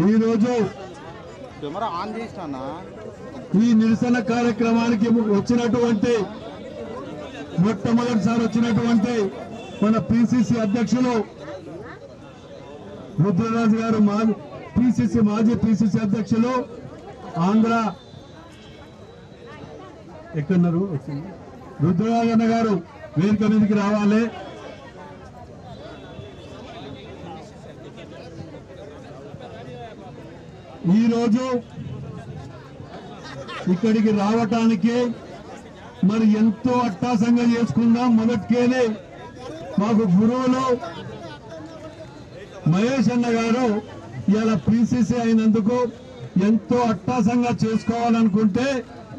ఈరోజు ఈ నిరసన కార్యక్రమానికి వచ్చినటువంటి మొట్టమొదటిసారి వచ్చినటువంటి మన పిసిసి అధ్యక్షులు రుద్రరాజు గారు, మాజీ పిసిసి అధ్యక్షులు ఆంధ్ర ఎక్కడున్నారు రుద్రరాజు అన్న గారు వేదిక మీదకి రావాలి. ఈరోజు ఇక్కడికి రావటానికి మరి ఎంతో అట్టాసంగా చేసుకుందాం. మొదటికేనే మాకు గురువులు మహేష్ అన్న గారు ఇలా పిసిసి అయినందుకు ఎంతో అట్టాసంగా చేసుకోవాలనుకుంటే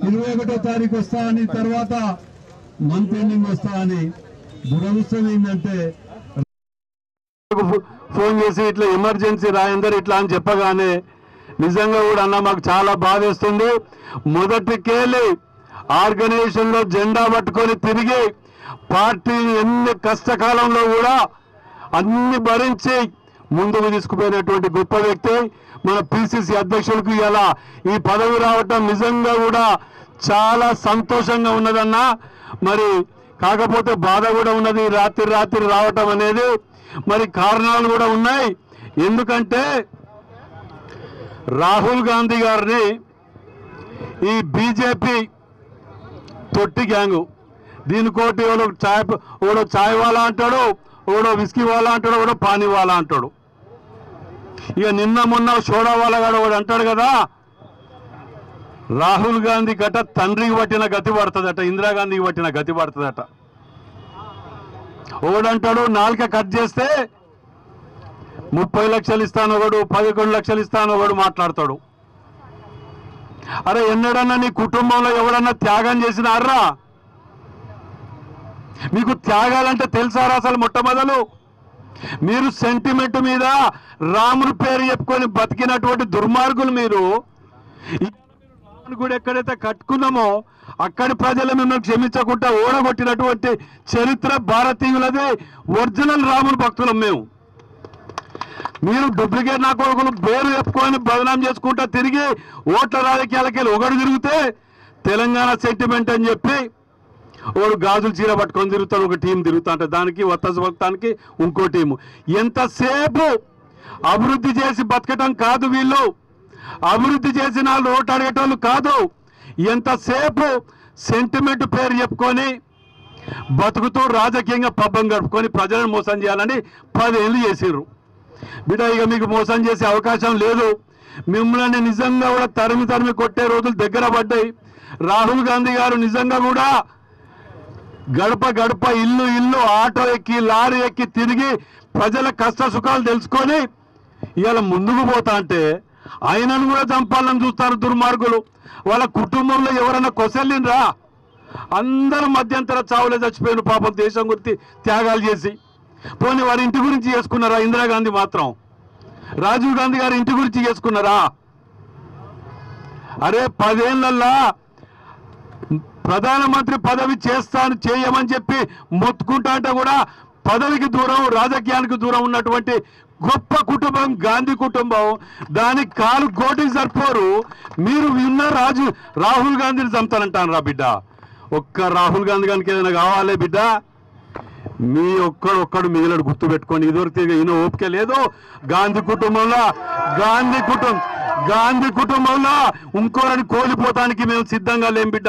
21వ తారీఖు వస్తా అని, తర్వాత మంత్ ఎండింగ్ వస్తా అని. దురదృష్టం ఏంటంటే ఫోన్ చేసి ఇట్లా ఎమర్జెన్సీ రాయందరు ఇట్లా అని చెప్పగానే నిజంగా కూడా అన్న మాకు చాలా బాధేస్తుంది. మొదటికేళ్ళి ఆర్గనైజేషన్ లో జెండా పట్టుకొని తిరిగి పార్టీని ఎన్ని కష్టకాలంలో కూడా అన్ని భరించి ముందుకు తీసుకుపోయినటువంటి గొప్ప వ్యక్తి మన పిసిసి అధ్యక్షులకు ఇలా ఈ పదవి రావటం నిజంగా కూడా చాలా సంతోషంగా ఉన్నదన్నా. మరి కాకపోతే బాధ కూడా ఉన్నది రాత్రి రావటం అనేది. మరి కారణాలు కూడా ఉన్నాయి. ఎందుకంటే రాహుల్ గాంధీ గారిని ఈ బీజేపీ తొట్టి గ్యాంగు దీనికోటి ఓడో చాయ్ వాలా అంటాడు, ఓడో విస్కీ వాలా అంటాడు, ఓడో పానీ వాలా అంటాడు. ఇక నిన్న మొన్న సోడా వాలా గారు ఒకడు అంటాడు కదా, రాహుల్ గాంధీ గట తండ్రికి పట్టిన గతి పడుతుందట, ఇందిరాగాంధీకి పట్టిన గతి పడుతుందట. ఒకడంటాడు నాలుక కట్ చేస్తే 30 లక్షలు ఇస్తాను ఒకడు, 11 లక్షలు ఇస్తాను ఒకడు మాట్లాడతాడు. అరే ఎన్నడన్నా నీ కుటుంబంలో ఎవడన్నా త్యాగం చేసినారా? మీకు త్యాగాలంటే తెలుసారా? అసలు మొట్టమొదలు మీరు సెంటిమెంట్ మీద రాముని పేరు చెప్పుకొని బతికినటువంటి దుర్మార్గులు మీరు. కూడా ఎక్కడైతే కట్టుకున్నామో అక్కడి ప్రజలు మిమ్మల్ని క్షమించకుండా ఓడగొట్టినటువంటి చరిత్ర భారతీయులది. ఒరిజినల్ రాముని భక్తులం మేము. మీరు డూప్లికేట్ నా కొడుకులు పేరు చెప్పుకొని బదనాం చేసుకుంటా తిరిగి ఓట్ల రాజకీయాలకి ఒకడు తిరిగితే తెలంగాణ సెంటిమెంట్ అని చెప్పి వాడు గాజులు చీర పట్టుకొని తిరుగుతాడు, ఒక టీం తిరుగుతా అంటే దానికి వత్తసు భక్తానికి ఇంకో టీము. ఎంతసేపు అభివృద్ధి చేసి బతకటం కాదు వీళ్ళు, అభివృద్ధి చేసిన వాళ్ళు ఓటు అడిగేటోళ్ళు కాదు. ఎంతసేపు సెంటిమెంట్ పేరు చెప్పుకొని బతుకుతూ రాజకీయంగా పబ్బం గడుపుకొని ప్రజలను మోసం చేయాలని 10 ఏళ్ళు చేసిర్రు. బిడ్డ ఇక మీకు మోసం చేసే అవకాశం లేదు. మిమ్మల్ని నిజంగా కూడా తరిమి కొట్టే రోజులు దగ్గర పడ్డాయి. రాహుల్ గాంధీ గారు నిజంగా కూడా గడప ఇల్లు ఆటో ఎక్కి లారీ ఎక్కి తిరిగి ప్రజల కష్ట సుఖాలు తెలుసుకొని ఇవాళ ముందుకు పోతా అంటే ఆయనను కూడా చంపాలని చూస్తారు దుర్మార్గులు. వాళ్ళ కుటుంబంలో ఎవరైనా కొసెళ్ళినరా? అందరూ మధ్యంతర చావులే చచ్చిపోయిన పాపం దేశం గురించి త్యాగాలు చేసి. పోనీ వారి ఇంటి గురించి చేసుకున్నారా? ఇందిరాగాంధీ మాత్రం రాజీవ్ గాంధీ గారి ఇంటి గురించి చేసుకున్నారా? అరే 10 ఏళ్లల్లా ప్రధానమంత్రి పదవి చేయమని చెప్పి మొత్తుకుంటా అంటే కూడా పదవికి దూరం రాజకీయానికి దూరం ఉన్నటువంటి గొప్ప కుటుంబం గాంధీ కుటుంబం. దానికి కాలు గోటికి సరిపోరు. మీరు విన్న రాహుల్ గాంధీని చంపుతానంటాను రా బిడ్డ. ఒక్క రాహుల్ గాంధీ గారికి ఏదైనా కావాలి బిడ్డ, మీ ఒక్కడు మిగిలిన గుర్తు పెట్టుకొని ఇదివరకు ఈయన ఓపిక లేదు. గాంధీ కుటుంబంలో ఇంకోరని కోల్పోతానికి మేము సిద్ధంగా లేం బిడ్డ.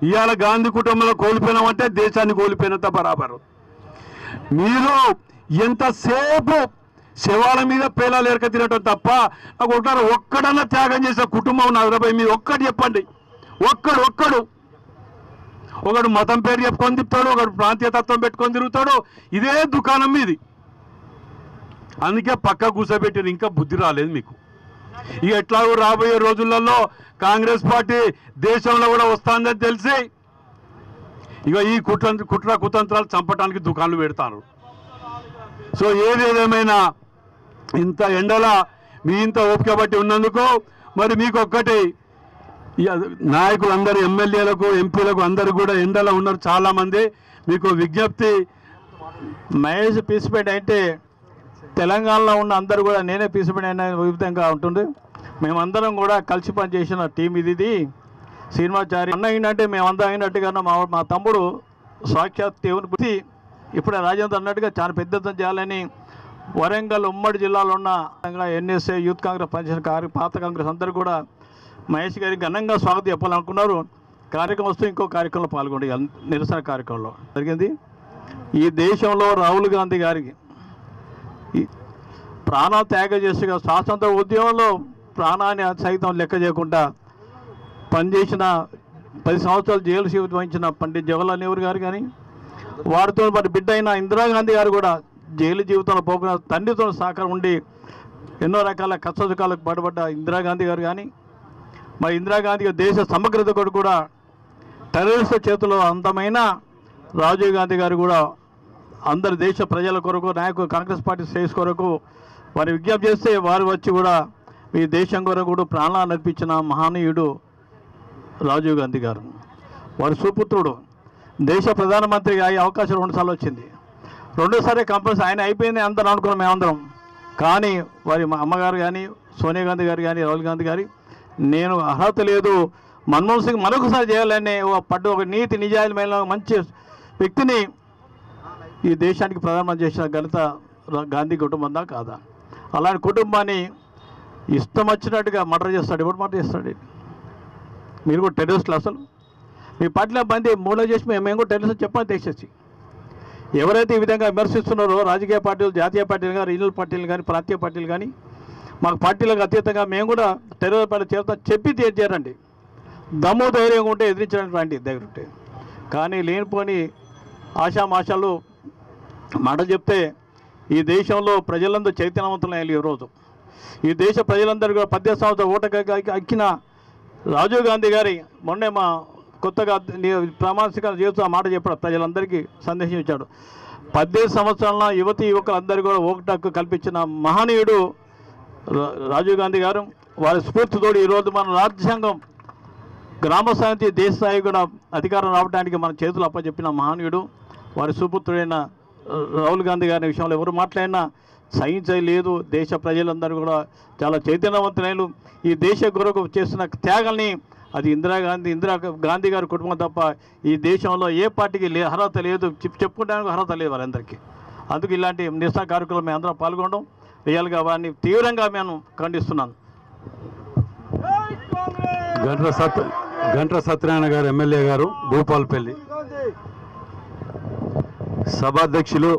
ఇవాళ గాంధీ కుటుంబంలో కోల్పోయినామంటే దేశాన్ని కోల్పోయినంత బరాబరు. మీరు ఎంతసేపు శవాల మీద పేలాలు ఎరక తినటం తప్ప నాకు ఒక్కడన్నా త్యాగం చేసే కుటుంబం నగరపై మీరు ఒక్కటి చెప్పండి. ఒకడు మతం పేరు చెప్పుకొని తిప్పుతాడు, ఒకడు ప్రాంతీయతత్వం పెట్టుకొని తిరుగుతాడు. ఇదే దుకాణం మీది. అందుకే పక్క కూర్చోబెట్టారు. ఇంకా బుద్ధి రాలేదు మీకు. ఇక ఎట్లాగో రాబోయే రోజులలో కాంగ్రెస్ పార్టీ దేశంలో కూడా వస్తుందని తెలిసి ఇక ఈ కుట్ర కుతంత్రాలు చంపడానికి దుకాణాలు పెడతారు. సో ఏదేమైనా ఇంత ఎండల మీ ఇంత ఓపిక బట్టి ఉన్నందుకు మరి మీకు ఒక్కటి నాయకులందరూ ఎమ్మెల్యేలకు ఎంపీలకు అందరూ కూడా ఎండలో ఉన్నారు చాలామంది. మీకు విజ్ఞప్తి, మహేష్ పీసిపేట అయితే తెలంగాణలో ఉన్న అందరూ కూడా నేనే పీసిపడిన విధంగా ఉంటుంది. మేమందరం కూడా కలిసి పనిచేసిన టీం ఇది. శ్రీనివాచారి అన్న అయినట్టే మేమందరం అయినట్టుగా మా తమ్ముడు సాక్షాత్ దేవుని బుద్ధి ఇప్పుడే రాజేంద్ర అన్నట్టుగా చాలా పెద్ద చేయాలని వరంగల్ ఉమ్మడి జిల్లాలో ఉన్న ఎన్ఎస్ఏ యూత్ కాంగ్రెస్ పనిచేసిన పాత కాంగ్రెస్ అందరూ కూడా మహేష్ గారికి ఘనంగా స్వాగతం చెప్పాలనుకున్నారు. కార్యక్రమం వస్తూ ఇంకో కార్యక్రమంలో పాల్గొండి, నిరసన కార్యక్రమంలో జరిగింది. ఈ దేశంలో రాహుల్ గాంధీ గారికి ప్రాణాలు త్యాగం చేసి స్వాతంత్ర ఉద్యమంలో ప్రాణాన్ని సైతం లెక్క చేయకుండా పనిచేసిన 10 సంవత్సరాలు జైలు జీవితం వహించిన పండిత్ జవహర్లాల్ నెహ్రూ గారు కానీ, వారితో మరి బిడ్డ అయిన ఇందిరాగాంధీ గారు కూడా జైలు జీవితంలో పోకుండా తండ్రితో సహకారం ఉండి ఎన్నో రకాల కష్టసుఖాలకు పడబడ్డ ఇందిరాగాంధీ గారు కానీ, మరి ఇందిరాగాంధీ దేశ సమగ్రత కొరకు కూడా టెర్రరిస్ట్ చేతిలో అంతమైన రాజీవ్ గాంధీ గారు కూడా అందరి దేశ ప్రజల కొరకు నాయకులు కాంగ్రెస్ పార్టీ శ్రేయస్ కొరకు వారి విజ్ఞప్తి చేస్తే వారు వచ్చి కూడా ఈ దేశం కొరకు కూడా ప్రాణాలు అర్పించిన మహనీయుడు రాజీవ్ గాంధీ గారు. వారి సుపుత్రుడు దేశ ప్రధానమంత్రిగా అయ్యే అవకాశం 2 సార్లు వచ్చింది. 2సారి కంపల్సరీ ఆయన అయిపోయింది అందరం అనుకున్నాం మేమందరం. కానీ వారి అమ్మగారు కానీ, సోనియా గాంధీ గారు కానీ, రాహుల్ గాంధీ గారి నేను అర్హత లేదు, మన్మోహన్ సింగ్ మరొకసారి చేయాలని ఒక నీతి నిజాయితీమైన మంచి వ్యక్తిని ఈ దేశానికి ప్రధానమంత్రి చేసిన ఘనత గాంధీ కుటుంబం దా కాదా? అలాంటి కుటుంబాన్ని ఇష్టం వచ్చినట్టుగా మర్డర్ చేస్తాడు. ఎవరు మర్డర్ చేస్తాడు? మీరు కూడా టెర్రరిస్టులు. అసలు మీ పార్టీలో బంది మూడో చేసి మేము కూడా టెర్రరిస్ట్ చెప్పని తెచ్చేసి ఎవరైతే ఈ విధంగా విమర్శిస్తున్నారో రాజకీయ పార్టీలు, జాతీయ పార్టీలు కానీ, రీజనల్ పార్టీలు కానీ, ప్రాంతీయ పార్టీలు కానీ, మాకు పార్టీలకు అతీతంగా మేము కూడా టెర్రర్ పార్టీ చేస్తాం చెప్పి తీర్చారండి. దమ్ము ధైర్యంగా ఉంటే ఎదిరించడానికి రండి దగ్గర ఉంటే. కానీ లేనిపోని ఆశామాషాలు మాట చెప్తే ఈ దేశంలో ప్రజలందరూ చైతన్యవంతులయ్యారు. ఈరోజు ఈ దేశ ప్రజలందరూ కూడా 18 సంవత్సరాలు ఓటకు అక్కిన రాజీవ్ గాంధీ గారి మొన్నే మా కొత్తగా ప్రమాణస్వీకారం చేస్తూ ఆ మాట చెప్పాడు, ప్రజలందరికీ సందేశం ఇచ్చాడు. 18 సంవత్సరాల యువతి యువకులందరూ కూడా ఓటు హక్కు కల్పించిన మహనీయుడు రాజీవ్ గాంధీ గారు. వారి స్ఫూర్తితోడు ఈరోజు మన రాజ్యాంగం గ్రామ స్థాయి దేశ స్థాయి కూడా అధికారం రావడానికి మన చేతులు అప్పచెప్పిన మహనీయుడు. వారి సుపుత్రుడైన రాహుల్ గాంధీ గారి విషయంలో ఎవరు మాట్లాడినా సహించలేదు. దేశ ప్రజలందరూ కూడా చాలా చైతన్యవంతులైన ఈ దేశ కొరకు చేస్తున్న త్యాగాల్ని అది ఇందిరా గాంధీ గారి కుటుంబం తప్ప ఈ దేశంలో ఏ పార్టీకి అర్హత లేదు, చెప్పుకోవడానికి అర్హత లేదు వారందరికీ. అందుకు ఇలాంటి నిరసన కార్యక్రమంలో మేము అందరం పాల్గొనడం రియల్గా వారిని తీవ్రంగా నేను ఖండిస్తున్నాను. గంట్ర సత్యనారాయణ గారు ఎమ్మెల్యే గారు భూపాలపల్లి, సభాధ్యక్షులు,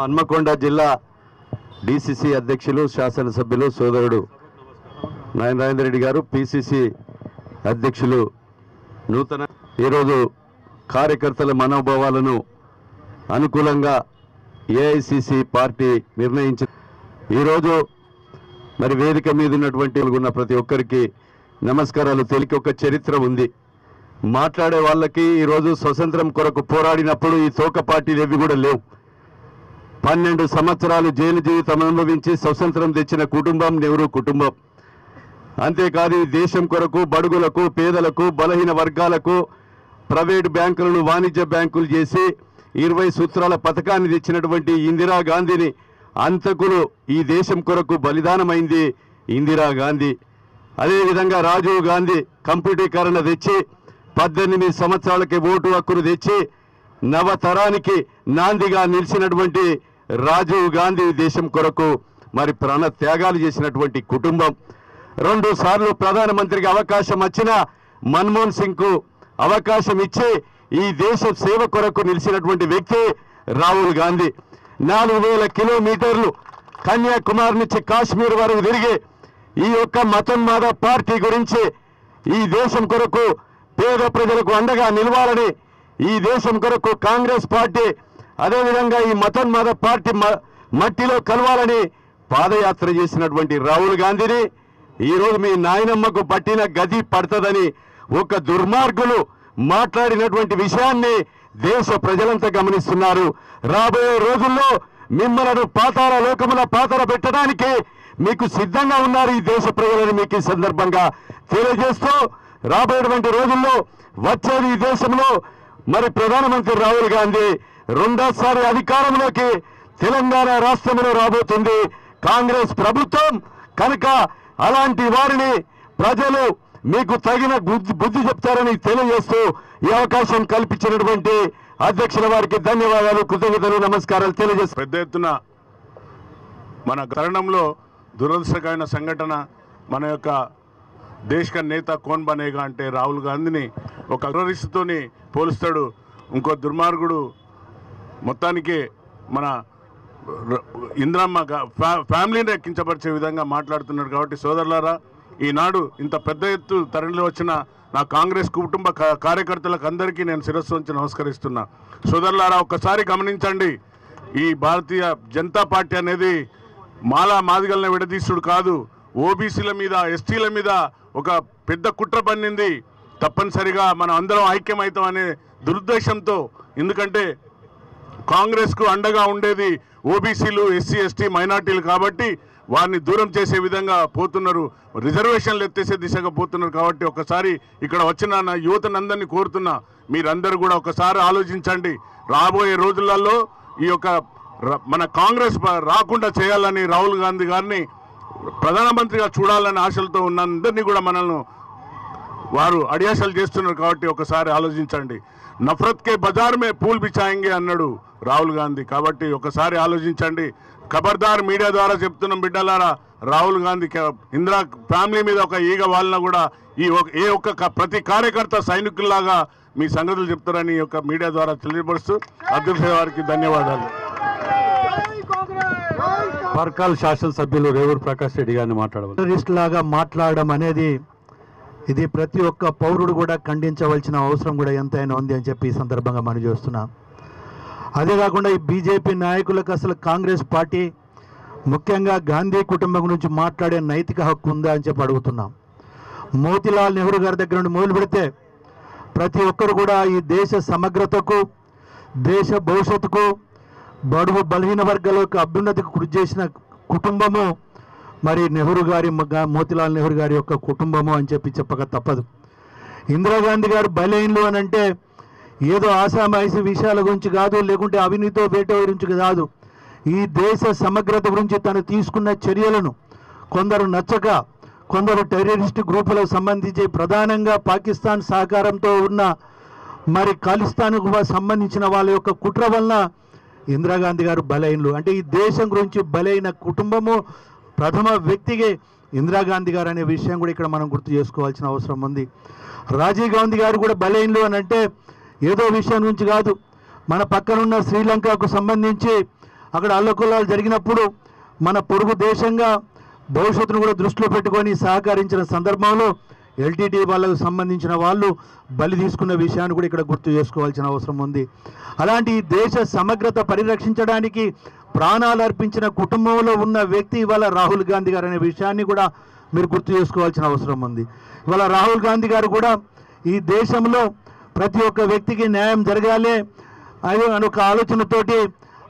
హన్మకొండ జిల్లా డిసిసి అధ్యక్షులు, శాసనసభ్యులు సోదరుడు నారాయణ రెడ్డి గారు, పిసిసి అధ్యక్షులు నూతన ఈరోజు కార్యకర్తల మనోభావాలను అనుకూలంగా ఏఐసిసి పార్టీ నిర్ణయించి ఈరోజు మరి వేదిక మీద ఉన్నటువంటి ప్రతి ఒక్కరికి నమస్కారాలు తెలికి. ఒక చరిత్ర ఉంది. మాట్లాడే వాళ్ళకి ఈరోజు స్వతంత్రం కొరకు పోరాడినప్పుడు ఈ తోక పార్టీలు ఏవి కూడా లేవు. 12 సంవత్సరాలు జైలు జీవితం అనుభవించి స్వతంత్రం తెచ్చిన కుటుంబం నెహ్రూ కుటుంబం. అంతేకాదు ఈ దేశం కొరకు బడుగులకు, పేదలకు, బలహీన వర్గాలకు ప్రైవేట్ బ్యాంకులను వాణిజ్య బ్యాంకులు చేసి 20 సూత్రాల పథకాన్ని తెచ్చినటువంటి ఇందిరాగాంధీని అంతకులు ఈ దేశం కొరకు బలిదానమైంది ఇందిరాగాంధీ. అదేవిధంగా రాజీవ్ గాంధీ కంప్యూటీకరణ తెచ్చి 18 సంవత్సరాలకి ఓటు హక్కును తెచ్చి నవతరానికి నాందిగా నిలిచినటువంటి రాజీవ్ గాంధీ దేశం కొరకు మరి ప్రాణ త్యాగాలు చేసినటువంటి కుటుంబం. 2 సార్లు ప్రధానమంత్రికి అవకాశం వచ్చిన మన్మోహన్ సింగ్ కు అవకాశం ఇచ్చి ఈ దేశ సేవ కొరకు నిలిచినటువంటి వ్యక్తి రాహుల్ గాంధీ. 4000 కిలోమీటర్లు కన్యాకుమారి నుంచి కాశ్మీర్ వరకు తిరిగి ఈ యొక్క మతోన్మాద పార్టీ గురించి ఈ దేశం కొరకు పేద ప్రజలకు అండగా నిలవాలని, ఈ దేశం కొరకు కాంగ్రెస్ పార్టీ అదేవిధంగా ఈ మతోన్మాద పార్టీ మట్టిలో కలవాలని పాదయాత్ర చేసినటువంటి రాహుల్ గాంధీని ఈరోజు మీ నాయనమ్మకు పట్టిన గది పడుతుందని ఒక దుర్మార్గులు మాట్లాడినటువంటి విషయాన్ని దేశ ప్రజలంతా గమనిస్తున్నారు. రాబోయే రోజుల్లో మిమ్మలను పాతాళ లోకముల పాతర పెట్టడానికి మీకు సిద్ధంగా ఉన్నారు ఈ దేశ ప్రజలని మీకు ఈ సందర్భంగా తెలియజేస్తూ, రాబోయేటువంటి రోజుల్లో వచ్చేది ఈ దేశంలో మరి ప్రధానమంత్రి రాహుల్ గాంధీ 2వ సారి అధికారంలోకి తెలంగాణ రాష్ట్రంలో రాబోతుంది కాంగ్రెస్ ప్రభుత్వం. కనుక అలాంటి వారిని ప్రజలు మీకు తగిన బుద్ధి చెప్తారని తెలియజేస్తూ ఈ అవకాశం కల్పించినటువంటి అధ్యక్షుల వారికి ధన్యవాదాలు, కృతజ్ఞతలు, నమస్కారాలు తెలియజేస్తారు. పెద్ద ఎత్తున మన తరుణంలో దురదృష్టకరమైన సంఘటన, మన యొక్క దేశ నేత కోన్ బనేగా అంటే రాహుల్ గాంధీని ఒక టెర్రరిస్ట్తోని పోలుస్తాడు. ఇంకో దుర్మార్గుడు మొత్తానికి మన ఇంద్రమ్మ ఫ్యామిలీని కించపరిచే విధంగా మాట్లాడుతున్నాడు. కాబట్టి సోదరులారా, ఈనాడు ఇంత పెద్ద ఎత్తు తరలి వచ్చిన నా కాంగ్రెస్ కుటుంబ కార్యకర్తలకు అందరికీ నేను శిరస్సు వంచి నమస్కరిస్తున్నా. సోదరులారా, ఒక్కసారి గమనించండి, ఈ భారతీయ జనతా పార్టీ అనేది మాలా మాదిగలను విడదీసుడు కాదు, ఓబీసీల మీద, ఎస్టీల మీద ఒక పెద్ద కుట్ర పన్నింది. తప్పనిసరిగా మనం అందరం ఐక్యమవుతాం అనే దురుద్దేశంతో, ఎందుకంటే కాంగ్రెస్కు అండగా ఉండేది ఓబీసీలు, ఎస్సీ, ఎస్టీ, మైనార్టీలు కాబట్టి వారిని దూరం చేసే విధంగా పోతున్నారు, రిజర్వేషన్లు ఎత్తేసే దిశగా పోతున్నారు. కాబట్టి ఒకసారి ఇక్కడ వచ్చిన నా యువతనందరినీ కోరుతున్నా, మీరందరూ కూడా ఒకసారి ఆలోచించండి. రాబోయే రోజులలో ఈ యొక్క మన కాంగ్రెస్ రాకుండా చేయాలని, రాహుల్ గాంధీ గారిని ప్రధానమంత్రిగా చూడాలని ఆశలతో ఉన్న అందరినీ కూడా మనల్ని వారు అడియాసలు చేస్తున్నారు. కాబట్టి ఒకసారి ఆలోచించండి. నఫరత్ కే బజార్ మే పూల్ బిచాయింగే అన్నాడు రాహుల్ గాంధీ. కాబట్టి ఒకసారి ఆలోచించండి. ఖబర్దార్, మీడియా ద్వారా చెప్తున్నాం బిడ్డలారా, రాహుల్ గాంధీ ఇందిరా ఫ్యామిలీ మీద ఒక ఈగ వాళ్ళన కూడా ఏ ఒక్క ప్రతి కార్యకర్త సైనికుల్లాగా మీ సంగతులు చెప్తారని ఈ యొక్క మీడియా ద్వారా తెలియపరుస్తూ అధ్యక్షుల వారికి ధన్యవాదాలు. పర్కాల్ శాసనసభ్యులు రేవూరు ప్రకాష్ రెడ్డి గారిని మాట్లాడవాలి. టెర్రరిస్ట్ లాగా మాట్లాడడం అనేది ఇది ప్రతి ఒక్క పౌరుడు కూడా ఖండించవలసిన అవసరం కూడా ఎంతైనా ఉంది అని చెప్పి ఈ సందర్భంగా మనం చూస్తున్నాం. అదే కాకుండా ఈ బీజేపీ నాయకులకు అసలు కాంగ్రెస్ పార్టీ ముఖ్యంగా గాంధీ కుటుంబం గురించి మాట్లాడే నైతిక హక్కు ఉందా అని చెప్పి అడుగుతున్నాం. మోతీలాల్ నెహ్రూ గారి దగ్గర నుండి మొదలు పెడితే ప్రతి ఒక్కరు కూడా ఈ దేశ సమగ్రతకు, దేశ భవిష్యత్తుకు, బడుగు బలహీన వర్గాల యొక్క అభ్యున్నతికి కృషి చేసిన కుటుంబము మరి నెహ్రూ గారి, మోతీలాల్ నెహ్రూ గారి యొక్క కుటుంబము అని చెప్పి చెప్పక తప్పదు. ఇందిరాగాంధీ గారు బలహీనలు అని అంటే ఏదో ఆశామాయిషి విషయాల గురించి కాదు, లేకుంటే అవినీతితో వేట గురించి కాదు. ఈ దేశ సమగ్రత గురించి తను తీసుకున్న చర్యలను కొందరు నచ్చక, కొందరు టెర్రరిస్ట్ గ్రూపులకు సంబంధించి ప్రధానంగా పాకిస్తాన్ సహకారంతో ఉన్న మరి ఖాలిస్తాన్కు సంబంధించిన వాళ్ళ యొక్క కుట్ర వలన ఇందిరాగాంధీ గారు బలైనలు. అంటే ఈ దేశం గురించి బలైన కుటుంబము ప్రథమ వ్యక్తికి ఇందిరాగాంధీ గారు అనే విషయం కూడా ఇక్కడ మనం గుర్తు చేసుకోవాల్సిన అవసరం ఉంది. రాజీవ్ గాంధీ గారు కూడా బలైనలు అని అంటే ఏదో విషయం నుంచి కాదు. మన పక్కనున్న శ్రీలంకకు సంబంధించి అక్కడ అల్లకొల్లాలు జరిగినప్పుడు మన పొరుగు దేశంగా భవిష్యత్తును కూడా దృష్టిలో పెట్టుకొని సహకరించిన సందర్భంలో ఎల్టీటీ వాళ్ళకు సంబంధించిన వాళ్ళు బలి తీసుకున్న విషయాన్ని కూడా ఇక్కడ గుర్తు చేసుకోవాల్సిన అవసరం ఉంది. అలాంటి దేశ సమగ్రత పరిరక్షించడానికి ప్రాణాలు అర్పించిన కుటుంబంలో ఉన్న వ్యక్తి ఇవాళ రాహుల్ గాంధీ గారు అనే విషయాన్ని కూడా మీరు గుర్తు చేసుకోవాల్సిన అవసరం ఉంది. ఇవాళ రాహుల్ గాంధీ గారు కూడా ఈ దేశంలో ప్రతి ఒక్క వ్యక్తికి న్యాయం జరగాలి అని ఒక ఆలోచనతోటి,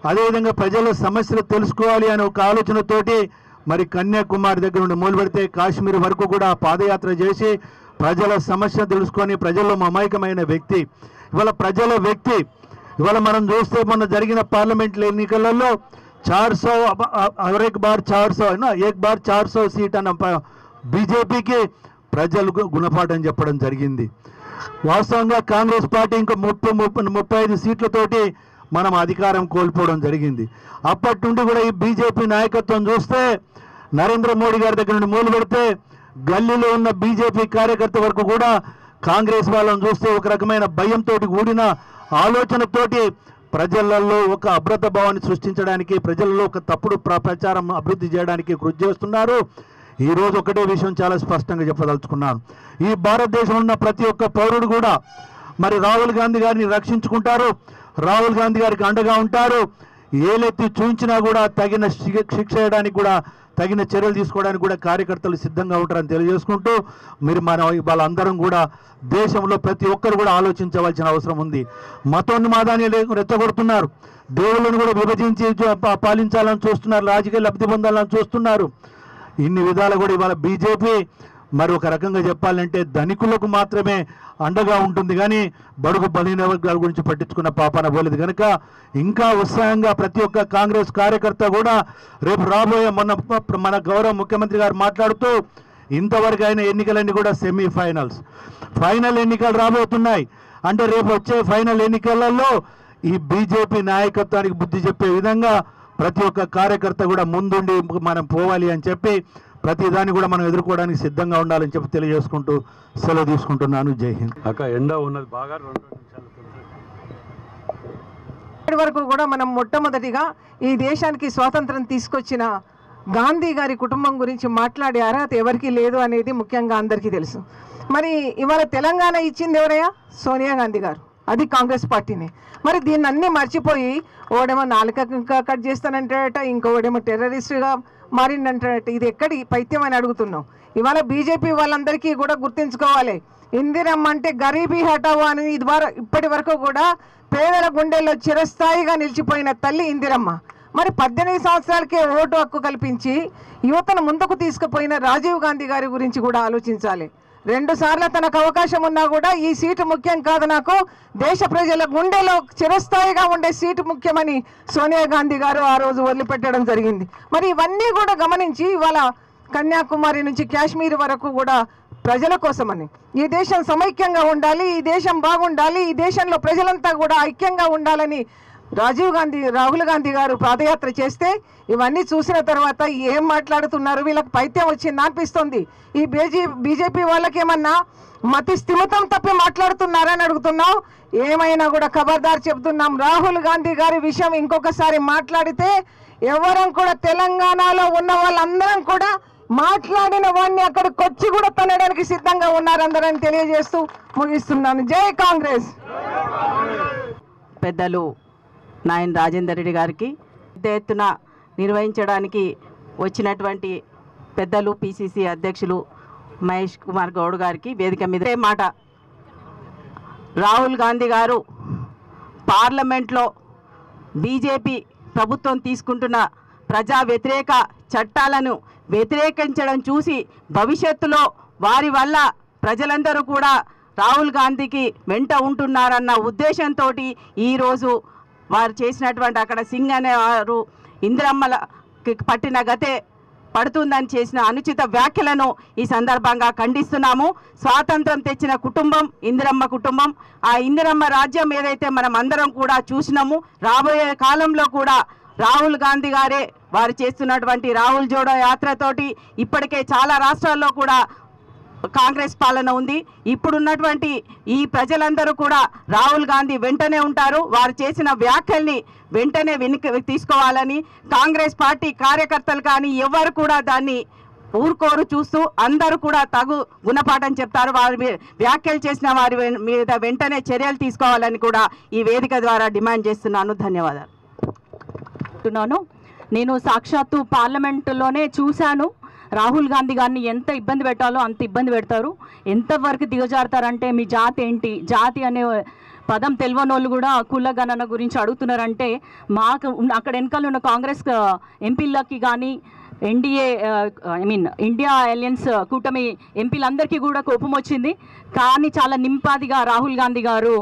అదేవిధంగా ప్రజల సమస్యలు తెలుసుకోవాలి అనే ఒక ఆలోచనతోటి మరి కన్యాకుమారి దగ్గర నుండి మొదలు పెడితే కాశ్మీర్ వరకు కూడా పాదయాత్ర చేసి ప్రజల సమస్య తెలుసుకొని ప్రజల్లో మమైకమైన వ్యక్తి ఇవాళ ప్రజల వ్యక్తి. ఇవాళ మనం చూస్తే మొన్న జరిగిన పార్లమెంట్ ఎన్నికలలో 400 సీట్ అన్న బీజేపీకి ప్రజలు గుణపాఠం చెప్పడం జరిగింది. వాస్తవంగా కాంగ్రెస్ పార్టీ ఇంకా 35 సీట్లతోటి మనం అధికారం కోల్పోవడం జరిగింది. అప్పటి నుండి కూడా ఈ బీజేపీ నాయకత్వం చూస్తే నరేంద్ర మోడీ గారి దగ్గర నుండి మొదలు పెడితే గల్లీలో ఉన్న బీజేపీ కార్యకర్త వరకు కూడా కాంగ్రెస్ వాళ్ళని చూస్తే ఒక రకమైన భయంతో కూడిన ఆలోచనతోటి ప్రజలలో ఒక అభద్రత భావాన్ని సృష్టించడానికి, ప్రజలలో ఒక తప్పుడు ప్రచారం అభివృద్ధి చేయడానికి కృషి చేస్తున్నారు. ఈరోజు ఒకటే విషయం చాలా స్పష్టంగా చెప్పదలుచుకున్నాను. ఈ భారతదేశంలో ఉన్న ప్రతి ఒక్క పౌరుడు కూడా మరి రాహుల్ గాంధీ గారిని రక్షించుకుంటారు, రాహుల్ గాంధీ గారికి అండగా ఉంటారు. ఏలెత్తి చూపించినా కూడా తగిన శిక్ష చేయడానికి కూడా, తగిన చర్యలు తీసుకోవడానికి కూడా కార్యకర్తలు సిద్ధంగా ఉంటారని తెలియజేసుకుంటూ మనం వాళ్ళందరం కూడా దేశంలో ప్రతి ఒక్కరు కూడా ఆలోచించవలసిన అవసరం ఉంది. మతోన్మాదాన్ని రెచ్చగొడుతున్నారు, దేవుళ్ళను కూడా విభజించి పాలించాలని చూస్తున్నారు, రాజకీయ లబ్ధి పొందాలని చూస్తున్నారు. ఇన్ని విధాలు కూడా ఇవాళ బీజేపీ మరి ఒక రకంగా చెప్పాలంటే ధనికులకు మాత్రమే అండగా ఉంటుంది, కానీ బడుగు బలహీన వర్గాల గురించి పట్టించుకున్న పాపాన పోలేదు. కనుక ఇంకా ఉత్సాహంగా ప్రతి ఒక్క కాంగ్రెస్ కార్యకర్త కూడా రేపు రాబోయే మన గౌరవ ముఖ్యమంత్రి గారు మాట్లాడుతూ ఇంతవరకు అయిన ఎన్నికలన్నీ కూడా సెమీఫైనల్స్, ఫైనల్ ఎన్నికలు రాబోతున్నాయి. అంటే రేపు వచ్చే ఫైనల్ ఎన్నికలలో ఈ బీజేపీ నాయకత్వానికి బుద్ధి చెప్పే విధంగా ప్రతి ఒక్క కార్యకర్త కూడా ముందుండి మనం పోవాలి అని చెప్పి ప్రతి దాన్ని కూడా మనం ఎదుర్కోవడానికి సిద్ధంగా ఉండాలని చెప్పి తెలియజేసుకుంటూ సెలవు తీసుకుంటున్నాను. జై హింద్. అక్క ఎండ ఉన్నది బాగా 2 నిమిషాలు. ఇప్పటి వరకు కూడా మనం మొట్టమొదటిగా ఈ దేశానికి స్వాతంత్రం తీసుకొచ్చిన గాంధీ గారి కుటుంబం గురించి మాట్లాడే అర్హత ఎవరికీ లేదు అనేది ముఖ్యంగా అందరికీ తెలుసు. మరి ఇవాళ తెలంగాణ ఇచ్చింది ఎవరయ్యా? సోనియా గాంధీ గారు, అది కాంగ్రెస్ పార్టీనే. మరి దీన్ని అన్నీ మర్చిపోయి ఓడేమో నాలుక కట్ చేస్తానంటాడట, ఇంకోడేమో టెర్రరిస్ట్గా మారిందంటాడట. ఇది ఎక్కడి పైత్యం అని అడుగుతున్నాం. ఇవాళ బీజేపీ వాళ్ళందరికీ కూడా గుర్తించుకోవాలి, ఇందిరమ్మ అంటే గరీబీ హటావో అని ఇప్పటి వరకు కూడా పేదల గుండెల్లో చిరస్థాయిగా నిలిచిపోయిన తల్లి ఇందిరమ్మ. మరి 18 సంవత్సరాలకే ఓటు హక్కు కల్పించి యువతను ముందుకు తీసుకుపోయిన రాజీవ్ గాంధీ గారి గురించి కూడా ఆలోచించాలి. 2 సార్లు తనకు అవకాశం ఉన్నా కూడా ఈ సీటు ముఖ్యం కాదు, నాకు దేశ ప్రజల గుండెలో చిరస్థాయిగా ఉండే సీటు ముఖ్యమని సోనియా గాంధీ గారు ఆ రోజు వదిలిపెట్టడం జరిగింది. మరి ఇవన్నీ కూడా గమనించి ఇవాళ కన్యాకుమారి నుంచి కాశ్మీర్ వరకు కూడా ప్రజల కోసమని, ఈ దేశం సమైక్యంగా ఉండాలి, ఈ దేశం బాగుండాలి, ఈ దేశంలో ప్రజలంతా కూడా ఐక్యంగా ఉండాలని రాహుల్ గాంధీ గారు పాదయాత్ర చేస్తే ఇవన్నీ చూసిన తర్వాత ఏం మాట్లాడుతున్నారు, వీళ్ళకి పైత్యం వచ్చింది అనిపిస్తుంది. ఈ బీజేపీ వాళ్ళకేమన్నా మతి స్థిమితం తప్పి మాట్లాడుతున్నారని అడుగుతున్నాం. ఏమైనా కూడా ఖబర్దార్ చెప్తున్నాం, రాహుల్ గాంధీ గారి విషయం ఇంకొకసారి మాట్లాడితే ఎవరం కూడా తెలంగాణలో ఉన్న వాళ్ళందరం కూడా మాట్లాడిన వాడిని అక్కడికి వచ్చి కూడా తనడానికి సిద్ధంగా ఉన్నారు అందరని తెలియజేస్తూ ముగిస్తున్నాను. జై కాంగ్రెస్. పెద్దలు నాయన రాజేందర్ రెడ్డి గారికి పెద్ద ఎత్తున నిర్వహించడానికి వచ్చినటువంటి పెద్దలు పిసిసి అధ్యక్షులు మహేష్ కుమార్ గౌడ్ గారికి వేదిక మీద మాట, రాహుల్ గాంధీ గారు పార్లమెంట్లో బీజేపీ ప్రభుత్వం తీసుకుంటున్న ప్రజా వ్యతిరేక చట్టాలను వ్యతిరేకించడం చూసి భవిష్యత్తులో వారి వల్ల ప్రజలందరూ కూడా రాహుల్ గాంధీకి వెంట ఉంటున్నారన్న ఉద్దేశంతో ఈరోజు వారు చేసినటువంటి అక్కడ సింగ్ అనేవారు ఇందిరమ్మలకి పట్టిన గతే పడుతుందని చేసిన అనుచిత వ్యాఖ్యలను ఈ సందర్భంగా ఖండిస్తున్నాము. స్వాతంత్రం తెచ్చిన కుటుంబం ఇందిరమ్మ కుటుంబం. ఆ ఇందిరమ్మ రాజ్యం ఏదైతే మనం అందరం కూడా చూసినాము, రాబోయే కాలంలో కూడా రాహుల్ గాంధీ గారే వారు చేస్తున్నటువంటి రాహుల్ జోడో యాత్రతోటి ఇప్పటికే చాలా రాష్ట్రాల్లో కూడా కాంగ్రెస్ పాలన ఉంది. ఇప్పుడున్నటువంటి ఈ ప్రజలందరూ కూడా రాహుల్ గాంధీ వెంటనే ఉంటారు. వారు చేసిన వ్యాఖ్యల్ని వెంటనే వెనక్కి తీసుకోవాలని కాంగ్రెస్ పార్టీ కార్యకర్తలు కానీ ఎవరు కూడా దాన్ని ఊరుకోరు చూస్తూ అందరూ కూడా తగు గుణపాఠం చెప్తారు. వారి వ్యాఖ్యలు చేసిన వారి మీద వెంటనే చర్యలు తీసుకోవాలని కూడా ఈ వేదిక ద్వారా డిమాండ్ చేస్తున్నాను. ధన్యవాదాలు. నేను సాక్షాత్తు పార్లమెంటులోనే చూశాను, రాహుల్ గాంధీ గారిని ఎంత ఇబ్బంది పెట్టాలో అంత ఇబ్బంది పెడతారు. ఎంతవరకు దిగజారుతారంటే మీ జాతి ఏంటి, జాతి అనే పదం తెలియని వాళ్ళు కూడా కుల గణన గురించి అడుగుతున్నారంటే మాకు అక్కడ వెనకాల ఉన్న కాంగ్రెస్ ఎంపీలకి కానీ ఎన్డీఏ ఇండియా అలయన్స్ కూటమి ఎంపీలందరికీ కూడా కోపం వచ్చింది. కానీ చాలా నింపాదిగా రాహుల్ గాంధీ గారు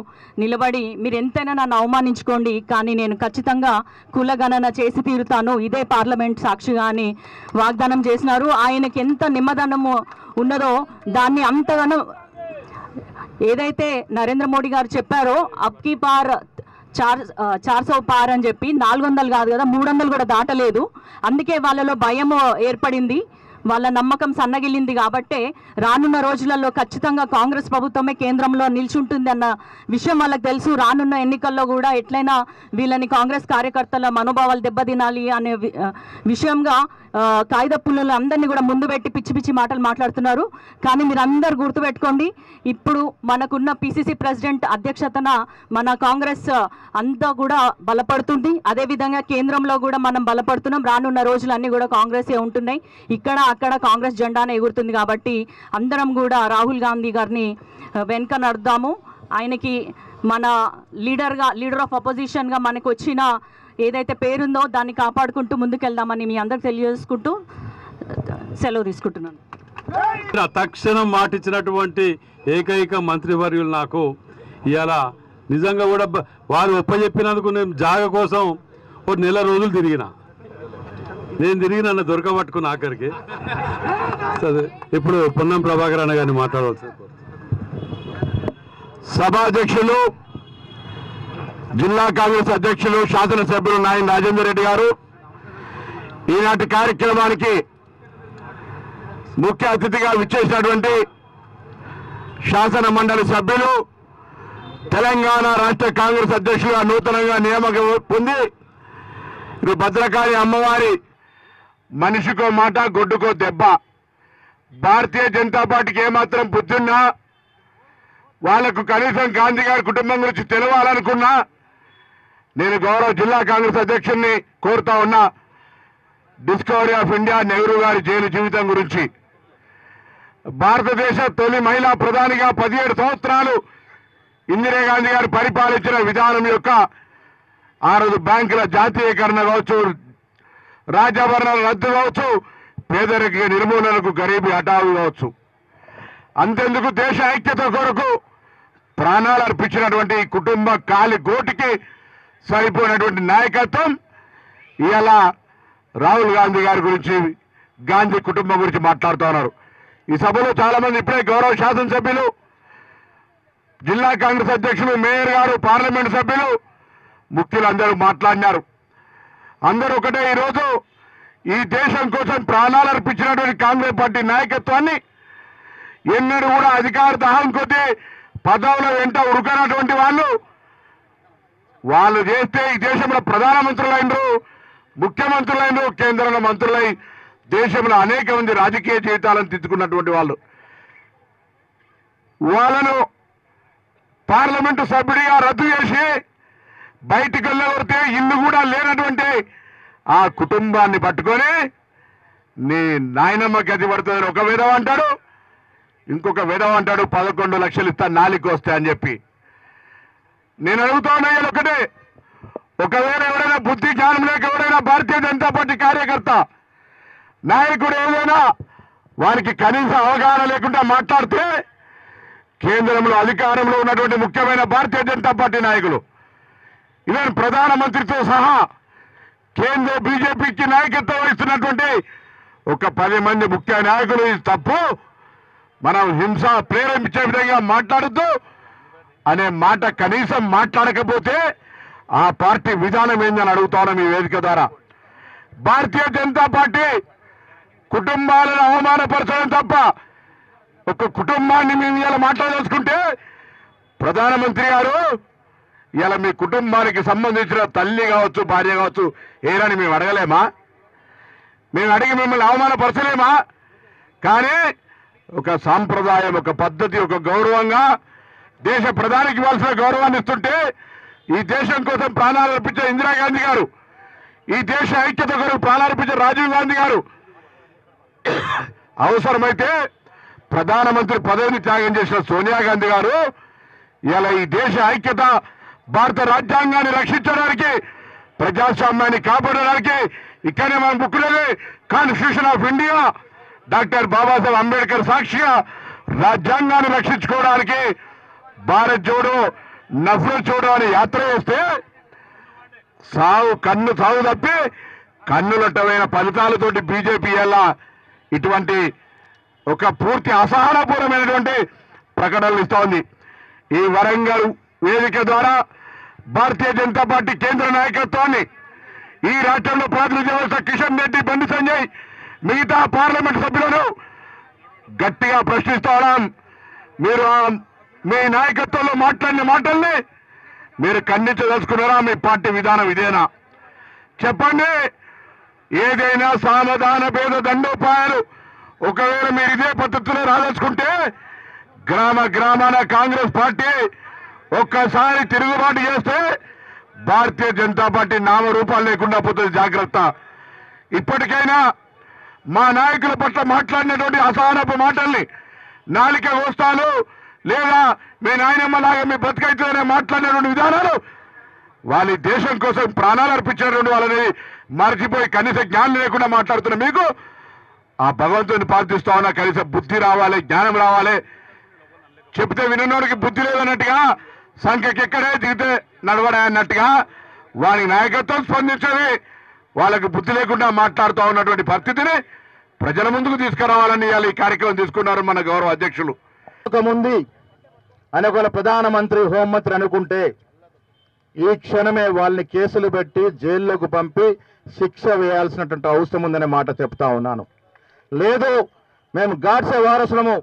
నిలబడి మీరు ఎంతైనా నన్ను అవమానించుకోండి కానీ నేను ఖచ్చితంగా కుల గణన చేసి తీరుతాను, ఇదే పార్లమెంట్ సాక్షిగా అని వాగ్దానం చేసినారు. ఆయనకి ఎంత నిమ్మదనము ఉన్నదో దాన్ని అంతగానో ఏదైతే నరేంద్ర మోడీ గారు చెప్పారో అబ్కీ పార్ 400 పార్ అని చెప్పి 400 కాదు కదా 300 కూడా దాటలేదు. అందుకే వాళ్ళలో భయం ఏర్పడింది, వాళ్ళ నమ్మకం సన్నగిల్లింది. కాబట్టే రానున్న రోజులలో ఖచ్చితంగా కాంగ్రెస్ ప్రభుత్వమే కేంద్రంలో నిల్చుంటుంది అన్న విషయం వాళ్ళకి తెలుసు. రానున్న ఎన్నికల్లో కూడా ఎట్లయినా వీళ్ళని కాంగ్రెస్ కార్యకర్తల మనోభావాలు దెబ్బతినాలి అనే విషయంగా కాగిత పుల్లలు అందరినీ కూడా ముందు పెట్టి పిచ్చి పిచ్చి మాటలు మాట్లాడుతున్నారు. కానీ మీరు అందరు గుర్తుపెట్టుకోండి, ఇప్పుడు మనకున్న పిసిసి ప్రెసిడెంట్ అధ్యక్షతన మన కాంగ్రెస్ అంతా కూడా బలపడుతుంది. అదేవిధంగా కేంద్రంలో కూడా మనం బలపడుతున్నాం. రానున్న రోజులన్నీ కూడా కాంగ్రెసే ఉంటున్నాయి. ఇక్కడ అక్కడ కాంగ్రెస్ జెండానే ఎగురుతుంది. కాబట్టి అందరం కూడా రాహుల్ గాంధీ గారిని వెనుక నడుద్దాము. ఆయనకి మన లీడర్ ఆఫ్ అపోజిషన్గా మనకు వచ్చిన ఏదైతే పేరుందో దాన్ని కాపాడుకుంటూ ముందుకెళ్దామని మీ అందరికి తెలియజేసుకుంటూ సెలవు తీసుకుంటున్నాను. తక్షణం మాటిచ్చినటువంటి ఏకైక మంత్రివర్యులు నాకు ఇవాళ నిజంగా కూడా వారు ఒప్పచెప్పినందుకు నేను జాగ కోసం ఒక నెల రోజులు తిరిగిన నన్ను దొరకబట్టుకున్న ఆఖరికి. సరే ఇప్పుడు పొన్నం ప్రభాకర్ అన్న గారిని మాట్లాడవచ్చు. సభాధ్యక్షులు జిల్లా కాంగ్రెస్ అధ్యక్షులు శాసనసభ్యులు నాయన రాజేందర్ రెడ్డి గారు ఈనాటి కార్యక్రమానికి ముఖ్య అతిథిగా విచ్చేసినటువంటి శాసన మండలి సభ్యులు తెలంగాణ రాష్ట్ర కాంగ్రెస్ అధ్యక్షులుగా నూతనంగా నియామకం పొంది ఇది భద్రకాళి అమ్మవారి మనిషికో మాట గొడ్డుకో దెబ్బ, భారతీయ జనతా పార్టీకి ఏమాత్రం బుద్ధున్నా వాళ్లకు కనీసం గాంధీ గారి కుటుంబం గురించి తెలవాలనుకున్నా నేను గౌరవ జిల్లా కాంగ్రెస్ అధ్యక్షుడిని కోరుతా ఉన్నా. డిస్కవరీ ఆఫ్ ఇండియా నెహ్రూ గారి జైలు జీవితం గురించి, భారతదేశ తొలి మహిళా ప్రధానిగా 17 సంవత్సరాలు ఇందిరాగాంధీ గారు పరిపాలించిన విధానం యొక్క ఆ రోజు బ్యాంకుల జాతీయకరణ కావచ్చు, రాజ్యాభరణాల రద్దు కావచ్చు, పేదరిక నిర్మూలనకు గరీబీ హఠావు కావచ్చు, అంతెందుకు దేశ ఐక్యత కొరకు ప్రాణాలు అర్పించినటువంటి కుటుంబ కాలి గోటికి సరిపోయినటువంటి నాయకత్వం ఇలా రాహుల్ గాంధీ గారి గురించి, గాంధీ కుటుంబం గురించి మాట్లాడుతూ ఉన్నారు. ఈ సభలో చాలా మంది ఇప్పుడే గౌరవ శాసనసభ్యులు, జిల్లా కాంగ్రెస్ అధ్యక్షులు, మేయర్ గారు, పార్లమెంట్ సభ్యులు, ముఖ్యులు అందరూ మాట్లాడినారు. అందరూ ఒకటే, ఈరోజు ఈ దేశం కోసం ప్రాణాలు అర్పించినటువంటి కాంగ్రెస్ పార్టీ నాయకత్వాన్ని ఎన్నడూ కూడా అధికార దాహం కొద్దీ పదవుల వెంట ఉరుకనటువంటి వాళ్ళు చేస్తే ఈ దేశంలో ప్రధానమంత్రులైనరు, ముఖ్యమంత్రులైనరు, కేంద్రంలో మంత్రులై దేశంలో అనేక మంది రాజకీయ జీవితాలను తెచ్చుకున్నటువంటి వాళ్ళను పార్లమెంటు సభ్యుడిగా రద్దు చేసి బయటికి వెళ్ళగొడితే ఇల్లు కూడా లేనటువంటి ఆ కుటుంబాన్ని పట్టుకొని నీ నాయనమ్మ గది పడుతుందని ఒక విధవ అంటాడు, ఇంకొక విధవ అంటాడు 11 లక్షలు ఇస్తా నాలికి వస్తే అని చెప్పి. నేను అడుగుతా ఉన్నా ఒకటే, ఒకవేళ ఎవరైనా బుద్ధి జ్ఞానం లేక ఎవరైనా భారతీయ జనతా పార్టీ కార్యకర్త నాయకుడు ఏదైనా వారికి కనీస అవగాహన లేకుండా మాట్లాడితే కేంద్రంలో అధికారంలో ఉన్నటువంటి ముఖ్యమైన భారతీయ జనతా పార్టీ నాయకులు, ఈవెన్ ప్రధానమంత్రితో సహా కేంద్ర బీజేపీకి నాయకత్వం వహిస్తున్నటువంటి ఒక 10 మంది ముఖ్య నాయకులు ఇది తప్పు, మనం హింస ప్రేరేపించే విధంగా మాట్లాడద్దు అనే మాట కనీసం మాట్లాడకపోతే ఆ పార్టీ విధానం ఏందని అడుగుతాను మీ వేదిక ద్వారా. భారతీయ జనతా పార్టీ కుటుంబాలను అవమానపరచడం తప్ప ఒక కుటుంబాన్ని మేము ఇలా మాట్లాడదలుచుకుంటే, ప్రధానమంత్రి గారు ఇలా మీ కుటుంబానికి సంబంధించిన తల్లి కావచ్చు, భార్య కావచ్చు ఏరని మేము అడగలేమా? మేము అడిగి మిమ్మల్ని అవమానపరచలేమా? కానీ ఒక సాంప్రదాయం, ఒక పద్ధతి, ఒక గౌరవంగా దేశ ప్రధానికి ఇవ్వాల్సిన గౌరవాన్ని ఇస్తుంటే ఈ దేశం కోసం ప్రాణాలు అర్పించే ఇందిరాగాంధీ గారు, ఈ దేశ ఐక్యత కొరకు ప్రాణాలు అర్పించే రాజీవ్ గాంధీ గారు అవసరమైతే ప్రధానమంత్రి పదవిని త్యాగం చేసిన సోనియా గాంధీ గారు ఇలా ఈ దేశ ఐక్యత, భారత రాజ్యాంగాన్ని రక్షించడానికి, ప్రజాస్వామ్యాన్ని కాపాడడానికి ఇక్కడే మనం బుక్కులది constitution of India doctor Babasaheb Ambedkar సాక్షిగా రాజ్యాంగాన్ని రక్షించుకోవడానికి భారత్ జోడో నఫరత్ జోడో అని యాత్ర చేస్తే సావు తప్పి కన్నులట్టమైన ఫలితాలతోటి బీజేపీ ఎలా ఇటువంటి ఒక పూర్తి అసహనపూర్వమైనటువంటి ప్రకటనలు ఇస్తోంది. ఈ వరంగల్ వేదిక ద్వారా భారతీయ జనతా పార్టీ కేంద్ర నాయకత్వాన్ని, ఈ రాష్ట్రంలో ప్రాతినిధ్యం వహిస్తున్న కిషన్ రెడ్డి, బండి సంజయ్, మిగతా పార్లమెంట్ సభ్యులను గట్టిగా ప్రశ్నిస్తాం. మీరు మీ నాయకత్వంలో మాట్లాడిన మాటల్ని మీరు ఖండించదలుచుకున్నారా? మీ పార్టీ విధానం ఇదేనా? చెప్పండి. ఏదైనా సామధాన భేద దండోపాయాలు ఒకవేళ మీరు ఇదే పద్ధతిలో రాదలుచుకుంటే గ్రామాన కాంగ్రెస్ పార్టీ ఒక్కసారి తిరుగుబాటు చేస్తే భారతీయ జనతా పార్టీ నామరూపాలు లేకుండా పోతుంది. జాగ్రత్త. ఇప్పటికైనా మా నాయకుల పట్ల మాట్లాడినటువంటి అసహనపు మాటల్ని, నాలిక కోస్తాలు లేదా మీ నాయనమ్మ లాగా మీ బతుకైతేనే మాట్లాడినటువంటి విధానాలు, వాళ్ళ దేశం కోసం ప్రాణాలు అర్పించినటువంటి వాళ్ళని మర్చిపోయి కనీస జ్ఞానం లేకుండా మాట్లాడుతున్న మీకు ఆ భగవంతుని ప్రార్థిస్తా ఉన్నా, కనీసం బుద్ధి రావాలి, జ్ఞానం రావాలి. చెప్తే వినోడికి బుద్ధి లేదన్నట్టుగా, సంఖ్యకి ఎక్కడే దిగితే నడవడా అన్నట్టుగా వారి నాయకత్వం స్పందించేది, వాళ్ళకి బుద్ధి లేకుండా మాట్లాడుతూ ఉన్నటువంటి పరిస్థితిని ప్రజల ముందుకు తీసుకురావాలని ఇవాళ ఈ కార్యక్రమం తీసుకున్నారు మన గౌరవ అధ్యక్షులు. ముందు అని ఒకవేళ ప్రధానమంత్రి హోంమంత్రి అనుకుంటే ఈ క్షణమే వాళ్ళని కేసులు పెట్టి జైల్లోకి పంపి శిక్ష వేయాల్సినటువంటి అవసరం ఉందనే మాట చెప్తా ఉన్నాను. లేదు మేము గాడ్సే వారసులము,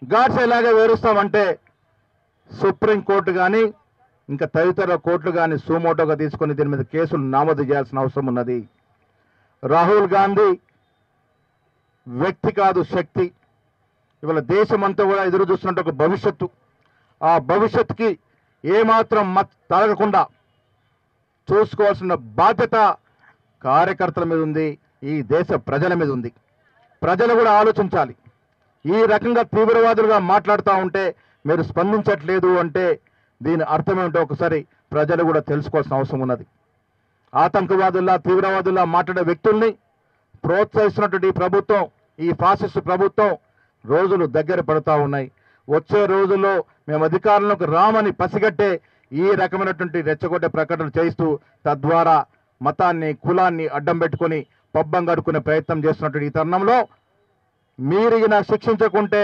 గాడ్సే ఇలాగే వేరుస్తామంటే సుప్రీంకోర్టు కానీ ఇంకా తదితర కోర్టులు కానీ సుమోటోగా తీసుకొని దీని మీద కేసులు నమోదు చేయాల్సిన అవసరం ఉన్నది. రాహుల్ గాంధీ వ్యక్తి కాదు, శక్తి. ఇవాళ దేశమంతా కూడా ఎదురు చూస్తున్నట్టు ఒక భవిష్యత్తు, ఆ భవిష్యత్తుకి ఏమాత్రం తరగకుండా చూసుకోవాల్సిన బాధ్యత కార్యకర్తల మీద ఉంది, ఈ దేశ ప్రజల మీద ఉంది. ప్రజలు కూడా ఆలోచించాలి. ఈ రకంగా తీవ్రవాదులుగా మాట్లాడుతూ ఉంటే మీరు స్పందించట్లేదు అంటే దీని అర్థమేంటో ఒకసారి ప్రజలు కూడా తెలుసుకోవాల్సిన అవసరం ఉన్నది. ఆతంకవాదుల్లా తీవ్రవాదుల్లా మాట్లాడే వ్యక్తుల్ని ప్రోత్సహిస్తున్నటువంటి ఈ ప్రభుత్వం, ఈ ఫాసిస్ట్ ప్రభుత్వం రోజులు దగ్గర పడుతూ ఉన్నాయి. వచ్చే రోజుల్లో మేము అధికారంలోకి రామని పసిగట్టే ఈ రకమైనటువంటి రెచ్చగొట్టే ప్రకటనలు చేయిస్తూ తద్వారా మతాన్ని కులాన్ని అడ్డం పెట్టుకొని పబ్బం గడుకునే ప్రయత్నం చేస్తున్నటువంటి ఈ తరుణంలో మీరు ఈయన శిక్షించకుంటే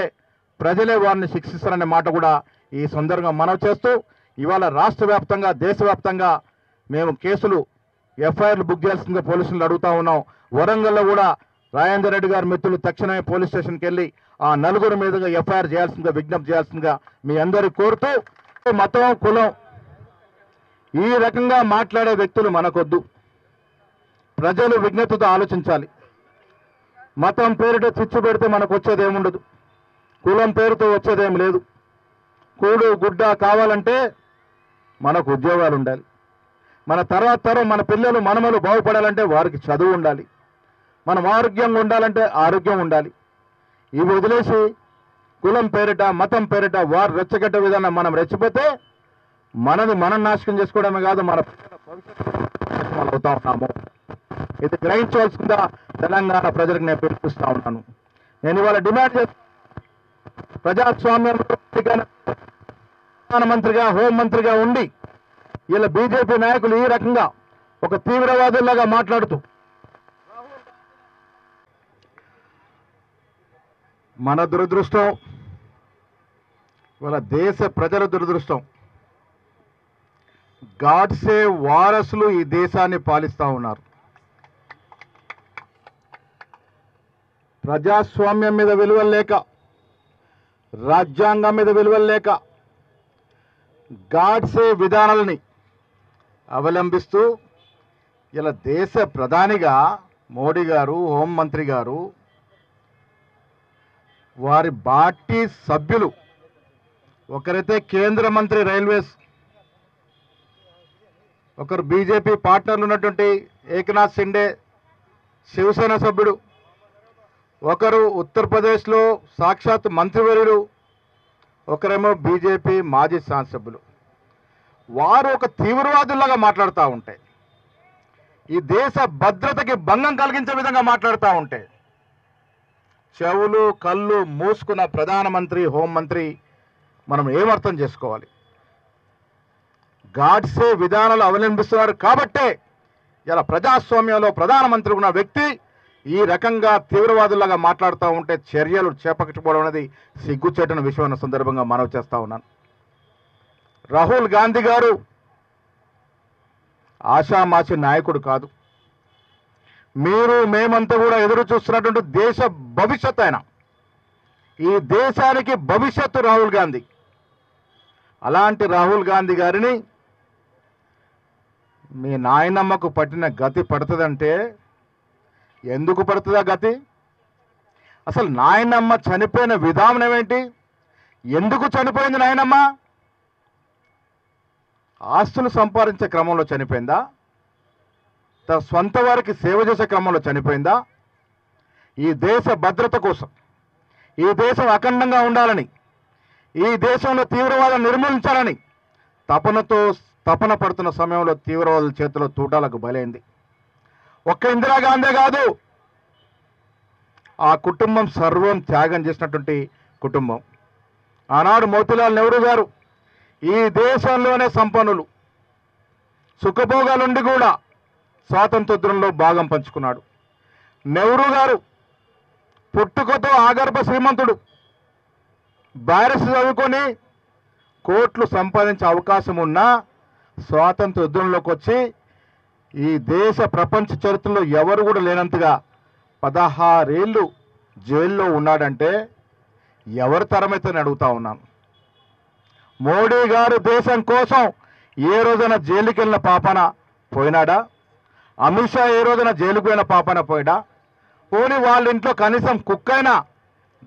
ప్రజలే వారిని శిక్షిస్తారనే మాట కూడా ఈ సందర్భంగా మనవి చేస్తూ ఇవాళ రాష్ట్ర వ్యాప్తంగా దేశవ్యాప్తంగా మేము కేసులు ఎఫ్ఐఆర్లు బుక్ చేయాల్సిందిగా పోలీసులు అడుగుతా ఉన్నాం. వరంగల్లో కూడా రాజేందర్ రెడ్డి గారి మిత్రులు తక్షణమే పోలీస్ స్టేషన్కి వెళ్ళి ఆ నలుగురు మీదుగా ఎఫ్ఐఆర్ చేయాల్సిందిగా విజ్ఞప్తి చేయాల్సిందిగా మీ అందరికీ కోరుతూ, మతం కులం ఈ రకంగా మాట్లాడే వ్యక్తులు మనకొద్దు. ప్రజలు విజ్ఞతతో ఆలోచించాలి. మతం పేరుతో చిచ్చు పెడితే మనకు వచ్చేదేముండదు, కులం పేరుతో వచ్చేదేం లేదు. కూడు గుడ్డ కావాలంటే మనకు ఉద్యోగాలు ఉండాలి, మన తర్వాత తరం మన పిల్లలు మనమలు బాగుపడాలంటే వారికి చదువు ఉండాలి, మనం ఆరోగ్యంగా ఉండాలంటే ఆరోగ్యం ఉండాలి. ఇవి వదిలేసి కులం పేరిట మతం పేరిట వారు రెచ్చగట్టే విధానం మనం రెచ్చిపోతే మనది మనం నాశనం చేసుకోవడమే కాదు, మన భవిష్యత్తు అవుతా ఉన్నాము. ఇది గ్రహించవలసిందిగా తెలంగాణ ప్రజలకు నేను పిలుపుస్తా ఉన్నాను. నేను ఇవాళ డిమాండ్ చేస్తాను, ప్రజాస్వామ్యంలో ప్రధానమంత్రిగా హోంమంత్రిగా ఉండి ఇలా బీజేపీ నాయకులు ఈ రకంగా ఒక తీవ్రవాదుల్లాగా మాట్లాడుతూ మన దురదృష్టం, వాళ్ళ దేశ ప్రజల దురదృష్టం, గాడ్సే వారసులు ఈ దేశాన్ని పాలిస్తూ ఉన్నారు. ప్రజాస్వామ్యం మీద విలువలు లేక, రాజ్యాంగం మీద విలువలు లేక గాడ్సే విధానాలని అవలంబిస్తూ ఇలా దేశ ప్రధానిగా మోడీ గారు, హోంమంత్రి గారు, వారి పార్టీ సభ్యులు, ఒకరైతే కేంద్ర మంత్రి రైల్వేస్, ఒకరు బీజేపీ పార్ట్నర్లు ఉన్నటువంటి ఏకనాథ్ షిండే శివసేన సభ్యుడు, ఒకరు ఉత్తరప్రదేశ్లో సాక్షాత్ మంత్రివర్యులు, ఒకరేమో బీజేపీ మాజీ శాసనసభ్యులు. వారు ఒక తీవ్రవాదుల్లాగా మాట్లాడుతూ ఉంటే, ఈ దేశ భద్రతకి భంగం కలిగించే విధంగా మాట్లాడుతూ ఉంటే చెవులు కళ్ళు మూసుకున్న ప్రధానమంత్రి హోంమంత్రి మనం ఏమర్థం చేసుకోవాలి? గాడ్సే విధానాలు అవలంబిస్తున్నారు కాబట్టే ఇలా ప్రజాస్వామ్యంలో ప్రధానమంత్రి ఉన్న వ్యక్తి ఈ రకంగా తీవ్రవాదులాగా మాట్లాడుతూ ఉంటే చర్యలు చేపట్టకపోవడం అనేది సిగ్గుచేటన విషయం అన్న సందర్భంగా మనవి చేస్తూ ఉన్నాను. రాహుల్ గాంధీ గారు ఆషామాషి నాయకుడు కాదు. మీరు మేమంతా కూడా ఎదురు చూస్తున్నటువంటి దేశ భవిష్యత్తు ఆయన. ఈ దేశానికి భవిష్యత్తు రాహుల్ గాంధీ. అలాంటి రాహుల్ గాంధీ గారిని మీ నాయనమ్మకు పట్టిన గతి పడుతుందంటే ఎందుకు పడుతుందా గతి? అసలు నాయనమ్మ చనిపోయిన విధానం ఏంటి? ఎందుకు చనిపోయింది నాయనమ్మ? ఆస్తులు సంపాదించే క్రమంలో చనిపోయిందా? తన స్వంత వారికి సేవ చేసే క్రమంలో చనిపోయిందా? ఈ దేశ భద్రత కోసం, ఈ దేశం అఖండంగా ఉండాలని, ఈ దేశంలో తీవ్రవాదం నిర్మూలించాలని తపన పడుతున్న సమయంలో తీవ్రవాదుల చేతిలో తూటాలకు బలైంది. ఒక్క ఇందిరాగాంధీ కాదు, ఆ కుటుంబం సర్వం త్యాగం చేసినటువంటి కుటుంబం. ఆనాడు మోతీలాల్ నెహ్రూ గారు ఈ దేశంలోనే సంపన్నులు, సుఖభోగాలుండి కూడా స్వాతంత్ర్యంలో భాగం పంచుకున్నాడు. నెహ్రూ గారు పుట్టుకతో ఆగర్భ శ్రీమంతుడు, బారిస్ చదువుకొని కోట్లు సంపాదించే అవకాశం ఉన్నా స్వాతంత్ర యుద్ధంలోకి వచ్చి ఈ దేశ ప్రపంచ చరిత్రలో ఎవరు కూడా లేనంతగా 16 ఏళ్ళు జైల్లో ఉన్నాడంటే ఎవరి తరమైతే అడుగుతా ఉన్నాను. మోడీ గారు దేశం కోసం ఏ రోజైనా జైలుకి వెళ్ళిన పాపన పోయినాడా? అమిత్ షా ఏ రోజైనా జైలుకు పోయిన పాపన పోయినా? పోనీ వాళ్ళ ఇంట్లో కనీసం కుక్కైనా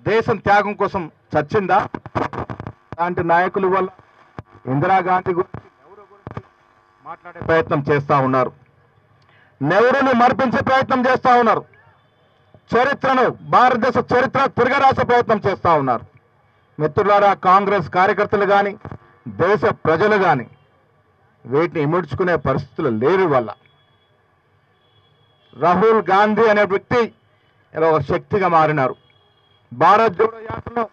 దేశం త్యాగం కోసం చచ్చిందా? అలాంటి నాయకుల వల్ల ఇందిరాగాంధీ గురించి, నెహ్రూ గురించి మాట్లాడే ప్రయత్నం చేస్తూ ఉన్నారు. నెహ్రూని మరిపించే ప్రయత్నం చేస్తూ ఉన్నారు. చరిత్రను, భారతదేశ చరిత్ర తిరగరాసే ప్రయత్నం చేస్తూ ఉన్నారు. మిత్రులారా, కాంగ్రెస్ కార్యకర్తలు కానీ దేశ ప్రజలు కానీ వీటిని ఇముడ్చుకునే పరిస్థితులు లేరు. వల్ల రాహుల్ గాంధీ అనే వ్యక్తి ఒక శక్తిగా మారినారు. భారత్ జోడో యాత్రలో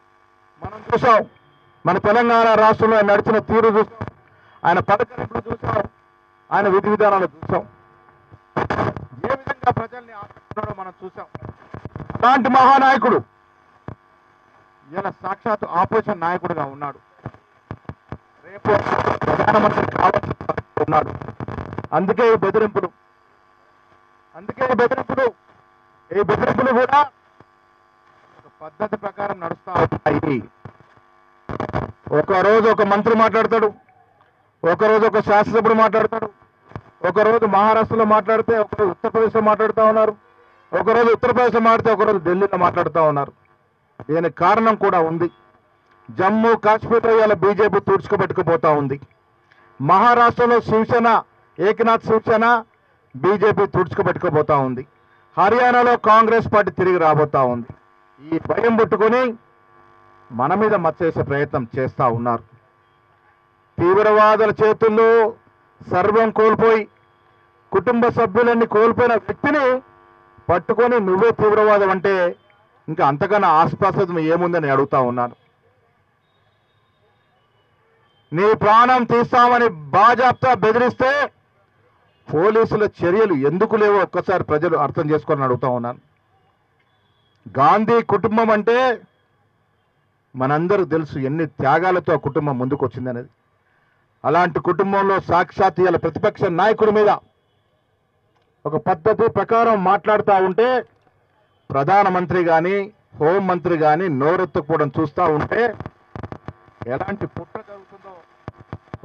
మనం చూసాం, మన తెలంగాణ రాష్ట్రంలో నడిచిన తీరు చూసాం, ఆయన పథకాలు చూసాం, ఆయన విధి విధానాలు చూసాం, ఏ విధంగా ప్రజల్ని ఆకర్షిస్తున్నాడో మనం చూసాం. అలాంటి మహానాయకుడు ఇలా సాక్షాత్ ఆపోజిషన్ నాయకుడిగా ఉన్నాడు. రేపు ప్రధానమంత్రి కావాల్సి ఉన్నాడు. అందుకే ఈ బెదిరింపులు కూడా ఒక పద్ధతి ప్రకారం నడుస్తూ ఉంటాయి. ఒకరోజు ఒక మంత్రి మాట్లాడతాడు, ఒకరోజు ఒక శాసనసభ్యుడు మాట్లాడతాడు, ఒకరోజు మహారాష్ట్రలో మాట్లాడితే ఒకరోజు ఉత్తరప్రదేశ్లో మాట్లాడుతూ ఉన్నారు, ఒకరోజు ఉత్తరప్రదేశ్లో మాట్లాడితే ఒకరోజు ఢిల్లీలో మాట్లాడుతూ ఉన్నారు. దీనికి కారణం కూడా ఉంది. జమ్మూ కాశ్మీర్లో ఇవాళ బీజేపీ తుడుచుకుపెట్టుకుపోతా ఉంది. మహారాష్ట్రలో శివసేన, ఏకనాథ్ శివసేన బీజేపీ తుడుచుకుపెట్టుకుపోతా ఉంది. హర్యానాలో కాంగ్రెస్ పార్టీ తిరిగి రాబోతా ఉంది. ఈ భయం పుట్టుకొని మన మీద మచ్చేసే ప్రయత్నం చేస్తూ ఉన్నారు. తీవ్రవాదుల చేతుల్లో సర్వం కోల్పోయి కుటుంబ సభ్యులన్నీ కోల్పోయిన వ్యక్తిని పట్టుకొని నువ్వే తీవ్రవాదం అంటే ఇంకా అంతకన్నా ఆస్పదం ఏముందని అడుగుతా ఉన్నాను. నీ ప్రాణం తీస్తామని బాజాప్తా బెదిరిస్తే పోలీసుల చర్యలు ఎందుకు లేవో ఒక్కసారి ప్రజలు అర్థం చేసుకోవాలని అడుగుతా ఉన్నాను. గాంధీ కుటుంబం అంటే మనందరూ తెలుసు ఎన్ని త్యాగాలతో ఆ కుటుంబం ముందుకు వచ్చిందనేది. అలాంటి కుటుంబంలో సాక్షాత్ ఇవాళ ప్రతిపక్ష నాయకుడి మీద ఒక పద్ధతి ప్రకారం మాట్లాడుతూ ఉంటే ప్రధానమంత్రి కానీ హోంమంత్రి కానీ నోరెత్తుకోవడం చూస్తూ ఉంటే ఎలాంటి కుట్ర జరుగుతుందో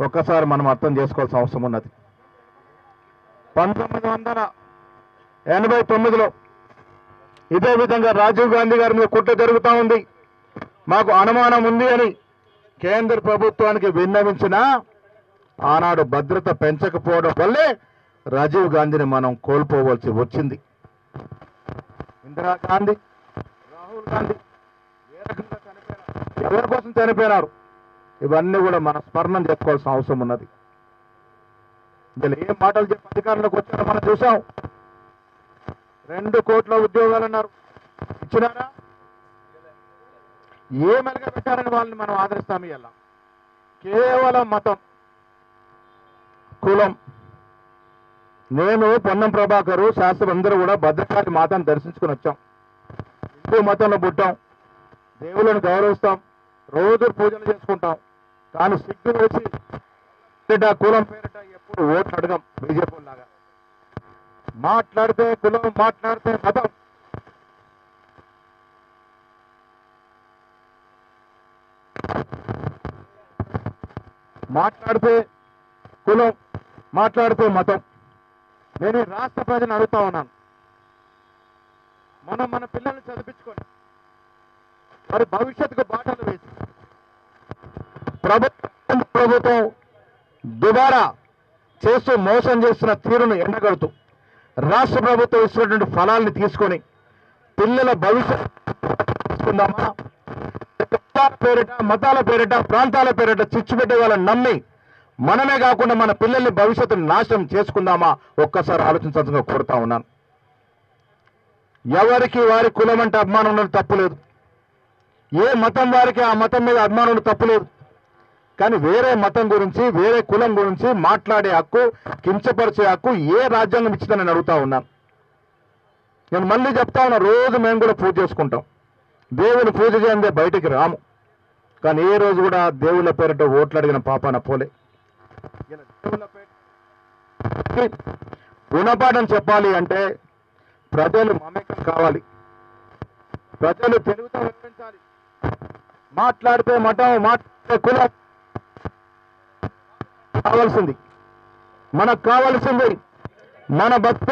ఒక్కసారి మనం అర్థం చేసుకోవాల్సిన అవసరం ఉన్నది. 1989లో ఇదే విధంగా రాజీవ్ గాంధీ గారి మీద కుట్ర జరుగుతూ ఉంది, మాకు అనుమానం ఉంది అని కేంద్ర ప్రభుత్వానికి విన్నవించిన ఆనాడు భద్రత పెంచకపోవడం వల్లే రాజీవ్ గాంధీని మనం కోల్పోవలసి వచ్చింది. ఇందిరాగాంధీ, రాహుల్ గాంధీ ఏ రకంగా చనిపోయినారు, ఎవరి కోసం చనిపోయినారు, ఇవన్నీ కూడా మనం స్మరణం చేసుకోవాల్సిన అవసరం ఉన్నది. ఇందులో ఏం మాటలు చెప్పి అధికారంలోకి వచ్చారో మనం చూసాం. 2 కోట్ల ఉద్యోగాలు అన్నారు, ఇచ్చినారా? ఏ మెలగ పెట్టారని వాళ్ళని మనం ఆదరిస్తాము. ఇలా కేవలం మతం, కులం. నేను, పొన్నం ప్రభాకరు, శాస్త్రం అందరూ కూడా భద్రకాళి మాతను దర్శించుకుని వచ్చాం. హిందూ మతంలో పుట్టాం, దేవుళ్ళని గౌరవిస్తాం, రోజు పూజలు చేసుకుంటాం. కానీ సిగ్గు వేసి కులం పేరిట ఎప్పుడు ఓట్లు అడగం. బీజేపీ లాగా మాట్లాడితే కులం, మాట్లాడితే మతం. మాట్లాడితే కులం, మాట్లాడితే మతం. నేను రాష్ట్ర ప్రజలను అడుగుతా ఉన్నాను, మనం మన పిల్లల్ని చదివించుకొని మరి భవిష్యత్తుకు బాటలు వేసి ప్రభుత్వం దుబారా చేస్తూ మోసం చేస్తున్న తీరును ఎండగడుతూ రాష్ట్ర ప్రభుత్వం ఇచ్చినటువంటి ఫలాల్ని తీసుకొని పిల్లల భవిష్యత్తు తీసుకుందామా? పేరిట, మతాల పేరిట, ప్రాంతాల పేరిట చిచ్చు పెట్టే వాళ్ళని నమ్మి మనమే కాకుండా మన పిల్లల్ని భవిష్యత్తును నాశనం చేసుకుందామా? ఒక్కసారి ఆలోచించాల్సిందిగా కోరుతా ఉన్నాను. ఎవరికి వారి కులం అంటే అభిమానం ఉండడం తప్పులేదు, ఏ మతం వారికి ఆ మతం మీద అభిమానం ఉండడం తప్పులేదు. కానీ వేరే మతం గురించి వేరే కులం గురించి మాట్లాడే హక్కు, కించపరిచే హక్కు ఏ రాజ్యాంగం ఇచ్చిందని నేను అడుగుతా ఉన్నాను. నేను మళ్ళీ చెప్తా ఉన్నా, రోజు మేము కూడా పూజ చేసుకుంటాం, దేవుని పూజ చేయందే బయటికి రాము. కానీ ఏ రోజు కూడా దేవుళ్ళ పేరిట ఓట్లు అడిగిన పాపాన పోలే. గుణపాఠం చెప్పాలి అంటే ప్రజలు మమేకం కావాలి, ప్రజలు తెలుగుతో వినిపించాలి. మాట్లాడితే మతం, మాట్లాడితే కులం కావాల్సింది, మనకు కావాల్సింది మన భక్తి.